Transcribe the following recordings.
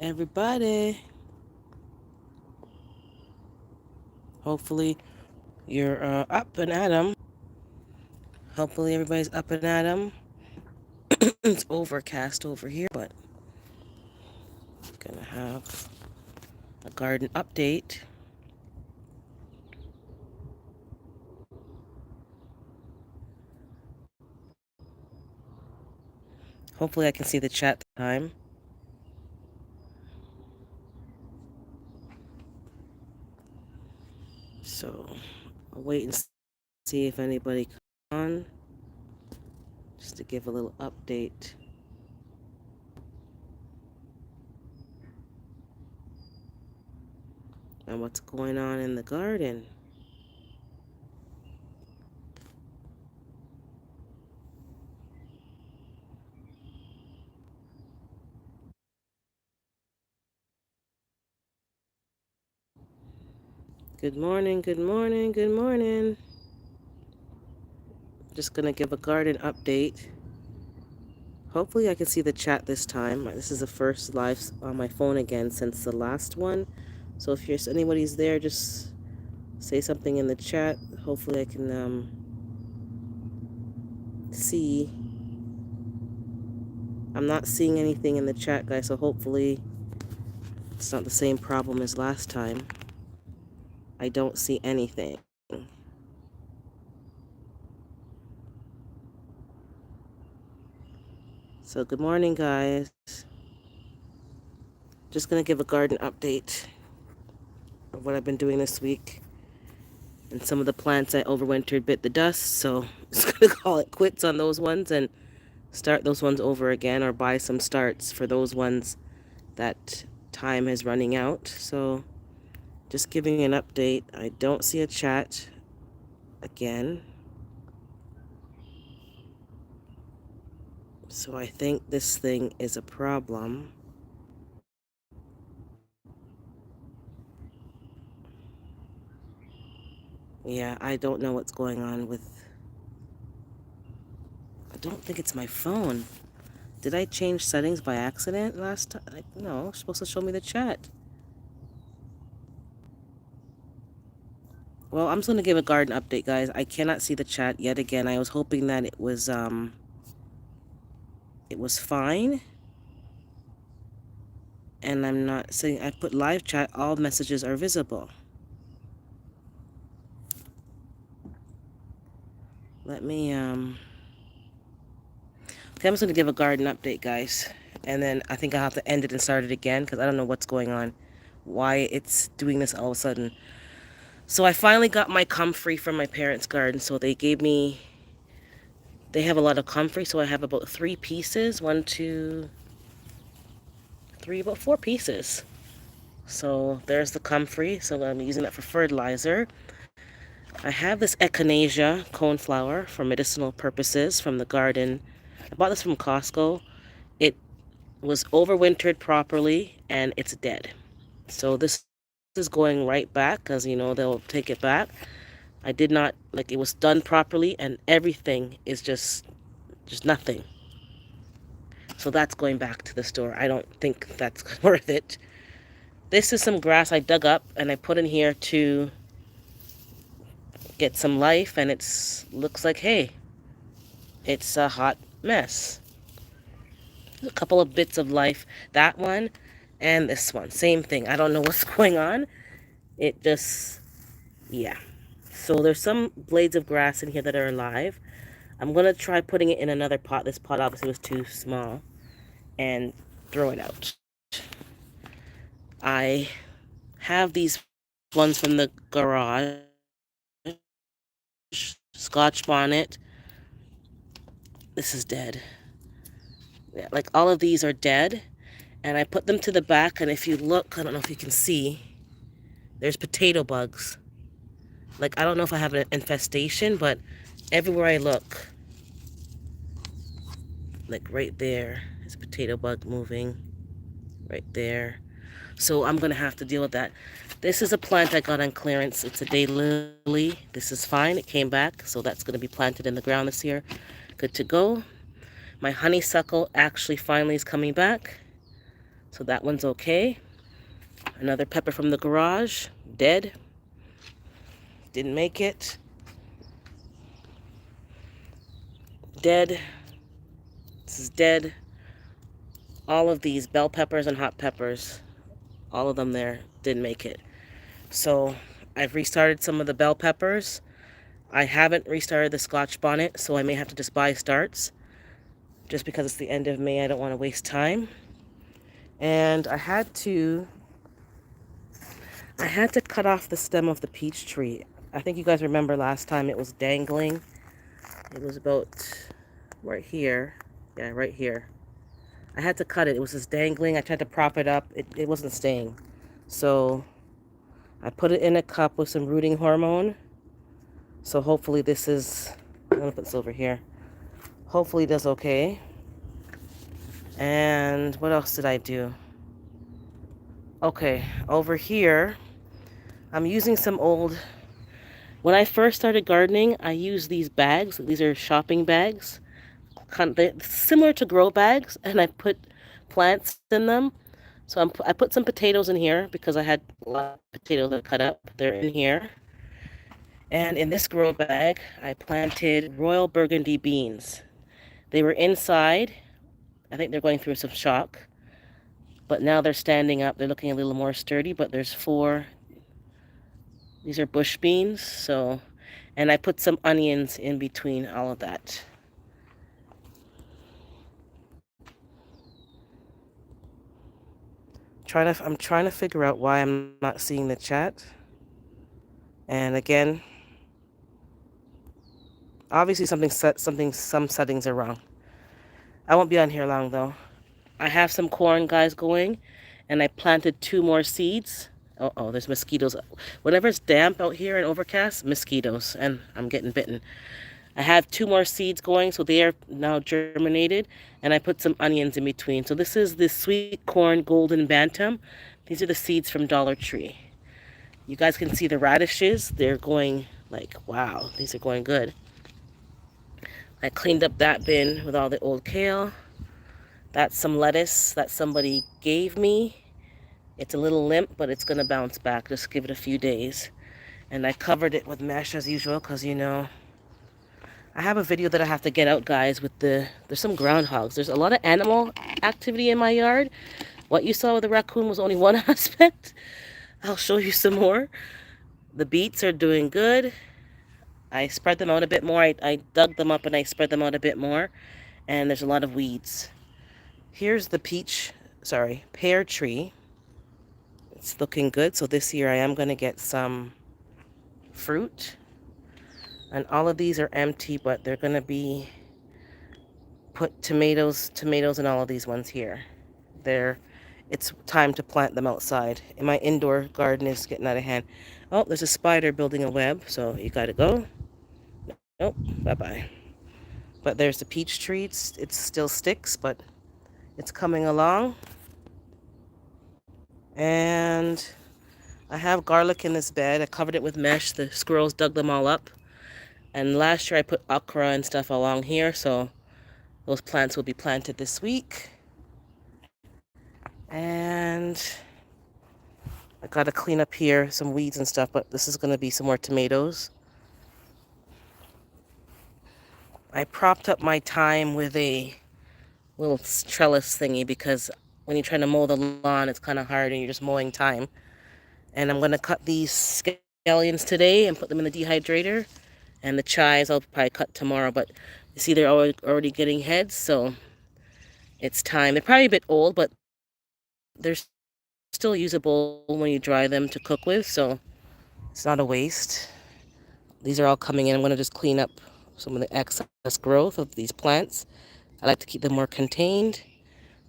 Everybody, hopefully you're up and at 'em. Hopefully everybody's up and at 'em. It's overcast over here, but gonna have a garden update. Hopefully I can see the chat this time. So I'll wait and see if anybody comes on, just to give a little update. On what's going on in the garden. Good morning, good morning, good morning. Just gonna give a garden update. Hopefully I can see the chat this time. This is the first live on my phone again since the last one. So if anybody's there, just say something in the chat. Hopefully I can see. I'm not seeing anything in the chat, guys, so hopefully it's not the same problem as last time. I don't see anything. So good morning, guys. Just gonna give a garden update of what I've been doing this week. And some of the plants I overwintered bit the dust, so I'm just gonna call it quits on those ones and start those ones over again, or buy some starts for those ones that time is running out. So just giving an update. I don't see a chat again. So I think this thing is a problem. Yeah, I don't know what's going on with... I don't think it's my phone. Did I change settings by accident last time? No, it's supposed to show me the chat. Well, I'm just going to give a garden update, guys. I cannot see the chat yet again. I was hoping that it was fine. And I'm not saying... I put live chat, all messages are visible. Let me okay, I'm just going to give a garden update, guys. And then I think I'll have to end it and start it again, because I don't know what's going on. Why it's doing this all of a sudden. So I finally got my comfrey from my parents' garden. So they gave me... They have a lot of comfrey, so I have about 3 pieces. 1, 2, 3, about 4 pieces. So there's the comfrey. So I'm using that for fertilizer. I have this echinacea coneflower for medicinal purposes from the garden. I bought this from Costco. It was overwintered properly and it's dead. So this is going right back, because you know they'll take it back. I did not, like, it was done properly and everything is just nothing. So that's going back to the store. I don't think that's worth it. This is some grass I dug up and I put in here to get some life, and it's looks like, hey, it's a hot mess. A couple of bits of life. That one and this one. Same thing. I don't know what's going on. It just, yeah. So there's some blades of grass in here that are alive. I'm going to try putting it in another pot. This pot obviously was too small. And throw it out. I have these ones from the garage. Scotch bonnet. This is dead. Yeah, like all of these are dead. And I put them to the back, and if you look, I don't know if you can see, there's potato bugs. Like, I don't know if I have an infestation, but everywhere I look, like right there, is a potato bug moving. Right there. So I'm going to have to deal with that. This is a plant I got on clearance. It's a daylily. This is fine. It came back, so that's going to be planted in the ground this year. Good to go. My honeysuckle actually finally is coming back. So that one's okay. Another pepper from the garage, dead. Didn't make it. Dead. This is dead. All of these bell peppers and hot peppers, all of them there, didn't make it. So I've restarted some of the bell peppers. I haven't restarted the Scotch bonnet, so I may have to just buy starts. Just because it's the end of May, I don't want to waste time. And I had to cut off the stem of the peach tree. I think you guys remember last time it was dangling. It was about right here. Yeah, right here. I had to cut it. It was just dangling. I tried to prop it up. It wasn't staying. So I put it in a cup with some rooting hormone. So hopefully this is, I'm going to put this over here. Hopefully it does okay. And what else did I do? Okay, over here, I'm using some old, when I first started gardening, I used these bags. These are shopping bags, similar to grow bags, and I put plants in them. So I put some potatoes in here because I had a lot of potatoes that cut up. They're in here. And in this grow bag, I planted Royal Burgundy beans. They were inside. I think they're going through some shock. But now they're standing up. They're looking a little more sturdy, but there's 4. These are bush beans. So, and I put some onions in between all of that. I'm trying to figure out why I'm not seeing the chat. And again, obviously some settings are wrong. I won't be on here long though. I have some corn, guys, going, and I planted 2 more seeds. Oh, there's mosquitoes. Whenever it's damp out here and overcast, mosquitoes, and I'm getting bitten. I have 2 more seeds going, so they are now germinated, and I put some onions in between. So this is the sweet corn golden bantam. These are the seeds from Dollar Tree. You guys can see the radishes. They're going like, wow, these are going good. I cleaned up that bin with all the old kale. That's some lettuce that somebody gave me. It's a little limp, but it's going to bounce back. Just give it a few days. And I covered it with mesh as usual because, you know, I have a video that I have to get out, guys, with there's some groundhogs. There's a lot of animal activity in my yard. What you saw with the raccoon was only one aspect. I'll show you some more. The beets are doing good. I spread them out a bit more. I dug them up and I spread them out a bit more. And there's a lot of weeds. Here's the pear tree. It's looking good. So this year I am going to get some fruit. And all of these are empty, but they're going to be put tomatoes in all of these ones here. It's time to plant them outside. And my indoor garden is getting out of hand. Oh, there's a spider building a web, so you got to go. Nope, bye-bye. But there's the peach tree. It still sticks, but it's coming along. And I have garlic in this bed. I covered it with mesh. The squirrels dug them all up. And last year I put okra and stuff along here, so those plants will be planted this week. And I got to clean up here some weeds and stuff, but this is going to be some more tomatoes. I propped up my thyme with a little trellis thingy because when you're trying to mow the lawn, it's kind of hard and you're just mowing thyme. And I'm going to cut these scallions today and put them in the dehydrator. And the chives I'll probably cut tomorrow, but you see they're already getting heads, so it's time. They're probably a bit old, but they're still usable when you dry them to cook with, so it's not a waste. These are all coming in. I'm going to just clean up some of the excess growth of these plants. I like to keep them more contained.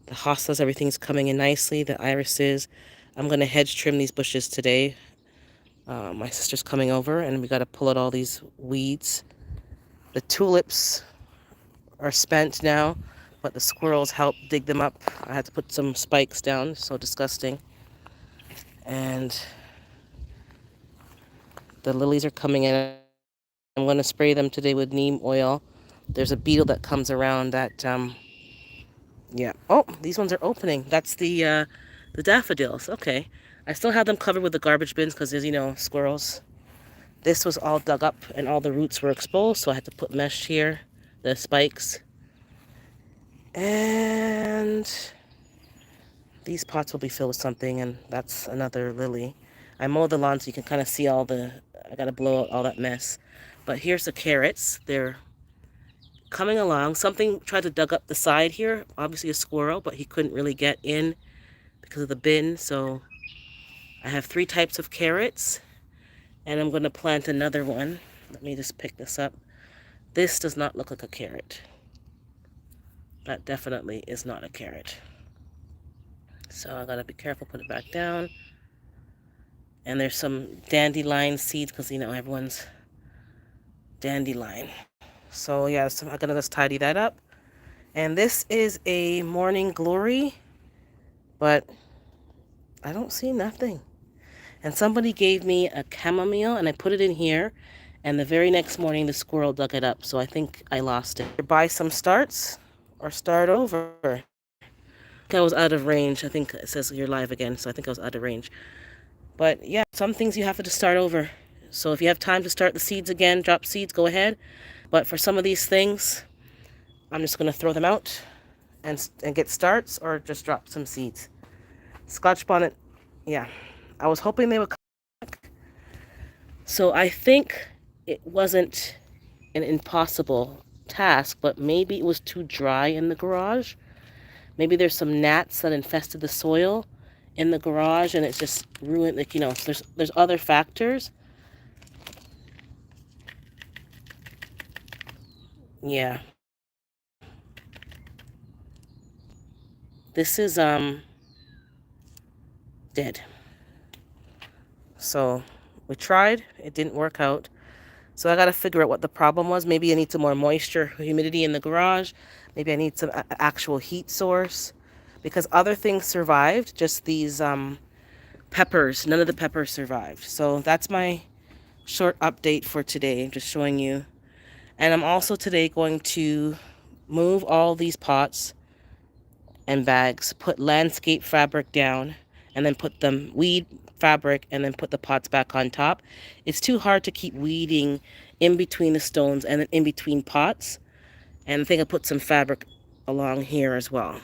The hostas, everything's coming in nicely. The irises. I'm going to hedge trim these bushes today. My sister's coming over, and we got to pull out all these weeds. The tulips are spent now, but the squirrels helped dig them up. I had to put some spikes down. So disgusting. And the lilies are coming in. I'm going to spray them today with neem oil. There's a beetle that comes around that Yeah. Oh, these ones are opening. That's the daffodils. Okay. I still have them covered with the garbage bins because there's, squirrels. This was all dug up and all the roots were exposed, so I had to put mesh here, the spikes. And these pots will be filled with something, and that's another lily. I mowed the lawn so you can kind of see I gotta blow out all that mess. But here's the carrots. They're coming along. Something tried to dug up the side here, obviously a squirrel, but he couldn't really get in because of the bin. So I have 3 types of carrots, and I'm going to plant another one. Let me just pick this up. This does not look like a carrot. That definitely is not a carrot. So I gotta be careful, put it back down. And there's some dandelion seeds because, everyone's dandelion. So yeah, so I'm gonna just tidy that up. And this is a morning glory, but I don't see nothing. And somebody gave me a chamomile and I put it in here, and the very next morning the squirrel dug it up, so I think I lost it. Buy some starts or start over. I was out of range. I think it says you're live again, so I think I was out of range. But yeah, some things you have to just start over. So if you have time to start the seeds again, drop seeds, go ahead. But for some of these things, I'm just going to throw them out and get starts or just drop some seeds. Scotch bonnet, yeah. I was hoping they would come back. So I think it wasn't an impossible task, but maybe it was too dry in the garage. Maybe there's some gnats that infested the soil in the garage and it's just ruined, there's other factors. Yeah. This is dead. So we tried, it didn't work out. So I got to figure out what the problem was. Maybe I need some more moisture, humidity in the garage. Maybe I need some actual heat source, because other things survived, just these peppers. None of the peppers survived. So that's my short update for today. I'm just showing you. And I'm also today going to move all these pots and bags, put landscape fabric down, and then put them weed fabric, and then put the pots back on top. It's too hard to keep weeding in between the stones and then in between pots. And I think I put some fabric along here as well.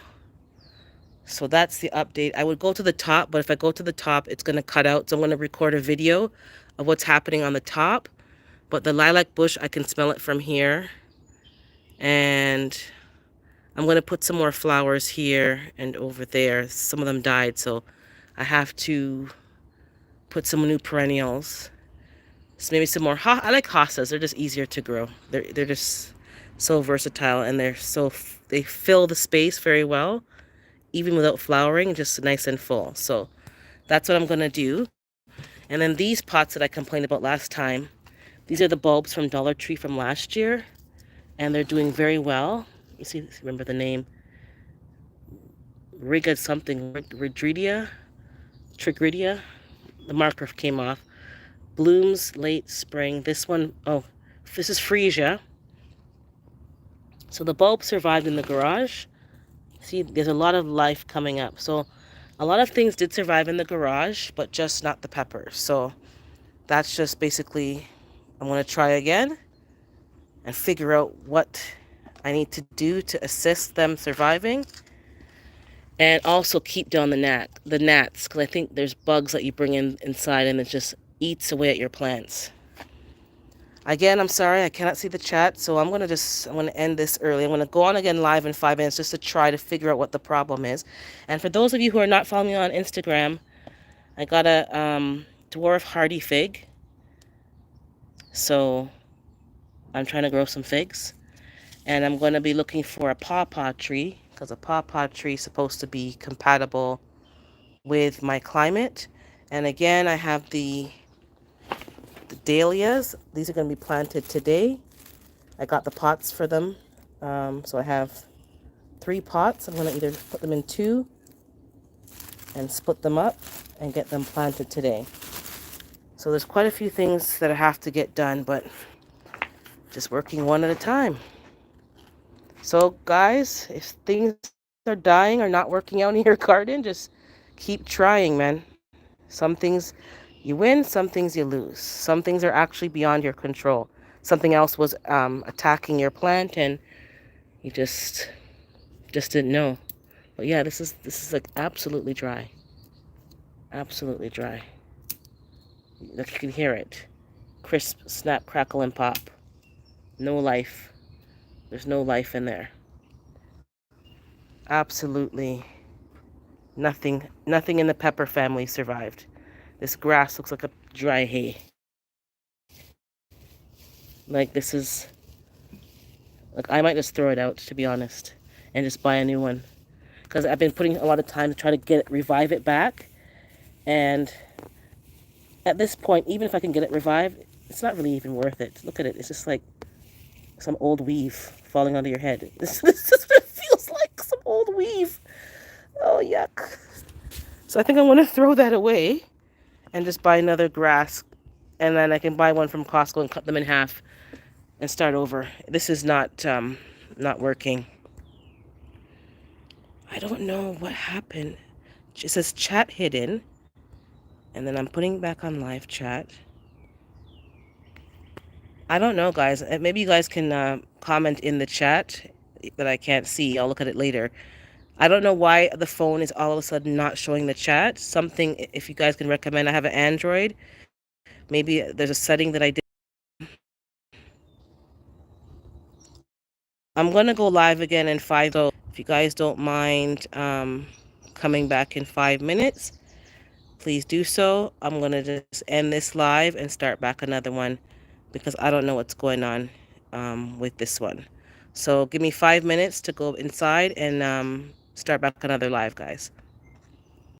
So that's the update. I would go to the top, but if I go to the top, it's going to cut out. So I'm going to record a video of what's happening on the top. But the lilac bush, I can smell it from here. And I'm going to put some more flowers here and over there. Some of them died, so I have to put some new perennials. So maybe some more. I like hostas. They're just easier to grow. They're just so versatile, and they fill the space very well, even without flowering, just nice and full. So that's what I'm going to do. And then these pots that I complained about last time, these are the bulbs from Dollar Tree from last year, and they're doing very well. You see, remember the name? Riga something, Trigridia. The marker came off. Blooms late spring. This one, this is freesia. So the bulb survived in the garage. See, there's a lot of life coming up. So a lot of things did survive in the garage, but just not the peppers. So that's just basically, I'm going to try again and figure out what I need to do to assist them surviving, and also keep down the gnats, because I think there's bugs that you bring inside and it just eats away at your plants. Again, I'm sorry, I cannot see the chat, so I'm going to end this early. I'm going to go on again live in 5 minutes just to try to figure out what the problem is. And for those of you who are not following me on Instagram, I got a dwarf hardy fig. So I'm trying to grow some figs. And I'm going to be looking for a pawpaw tree, because a pawpaw tree is supposed to be compatible with my climate. And again, I have the dahlias. These are going to be planted today. I got the pots for them. So I have 3 pots. I'm going to either put them in 2 and split them up and get them planted today. So there's quite a few things that I have to get done, but just working one at a time. So guys, if things are dying or not working out in your garden, just keep trying, man. Some things you win, some things you lose. Some things are actually beyond your control. Something else was attacking your plant, and you just didn't know. But yeah, this is like absolutely dry, absolutely dry. Like you can hear it, crisp, snap, crackle, and pop. No life. There's no life in there. Absolutely nothing in the pepper family survived. This grass looks like a dry hay. Like this is like I might just throw it out, to be honest, and just buy a new one because I've been putting a lot of time to try to revive it back, and at this point, even if I can get it revived, it's not really even worth it. Look at it; it's just like some old weave falling onto your head. This is what it feels like, some old weave. Oh yuck! So I think I'm gonna throw that away and just buy another grass, and then I can buy one from Costco and cut them in half and start over. This is not working. I don't know what happened. It says chat hidden, and then I'm putting back on live chat. I don't know, guys. Maybe you guys can comment in the chat that I can't see. I'll look at it later. I don't know why the phone is all of a sudden not showing the chat. Something, if you guys can recommend, I have an Android. Maybe there's a setting that I did. I'm going to go live again in 5. So if you guys don't mind coming back in 5 minutes, please do so. I'm going to just end this live and start back another one because I don't know what's going on with this one. So give me 5 minutes to go inside and start back another live, guys.